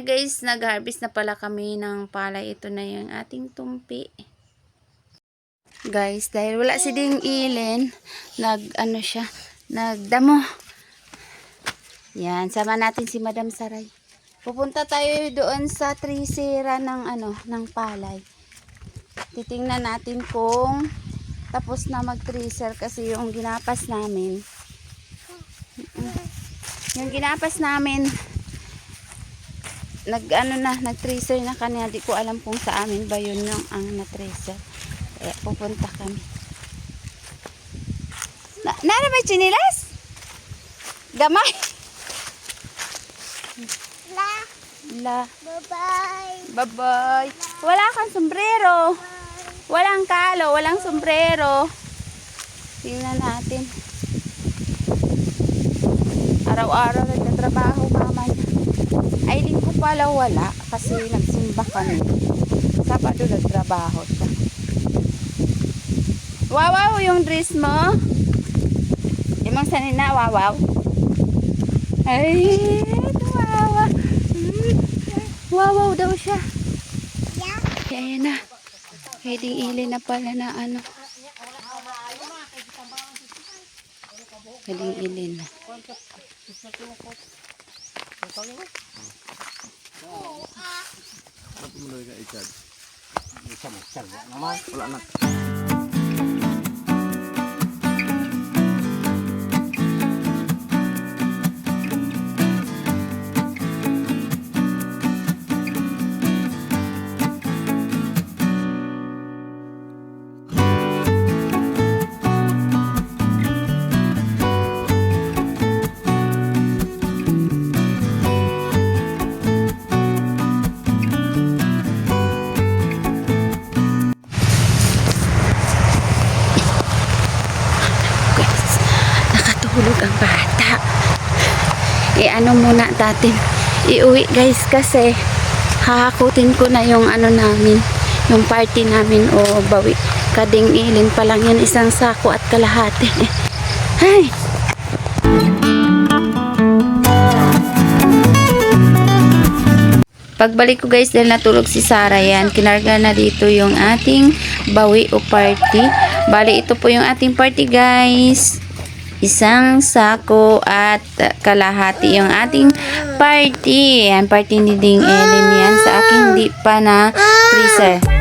Ayan guys, nag-harvest na pala kami ng palay. Ito na yung ating tumpi. Guys, dahil wala si Ding Ilin, nagdamo. Yan, sama natin si Madam Saray. Pupunta tayo doon sa trisera ng palay. Titingnan natin kung tapos na mag-tracer kasi yung ginapas namin. Yung ginapas namin nag-tracer na kanina. Di ko alam kung sa amin ba yun yung ang na-tracer. Kaya pupunta kami. Nara ba chinilas? Gamay? La. Bye-bye. Bye-bye. Wala kang sombrero. Walang kalo, walang sombrero. Tingnan natin. Araw-araw nagtatrabaho mama niya. Ay, linggo pala wala kasi nagsimba kami. Sabado nagtrabaho siya. Wawaw yung dress mo. Imang sanina, wawaw. Ay, wawaw. Wawaw daw siya. Ayan na. Pwedeng ili na pala na Pwedeng ili na. Wala na. Nakatulog ang bata. Muna natin. Iuwi guys kasi hahakutin ko na yung namin, yung party namin o bawi. Kading ilin pa lang yan, isang sako at kalahati. Ay! Pagbalik ko guys dahil natulog si Sarah yan, kinarga na dito yung ating bawi o party. Bali ito po yung ating party guys. Isang sako at kalahati yung ating party. Yan, party ni Ding Ellen yan. Sa akin hindi pa na freezer.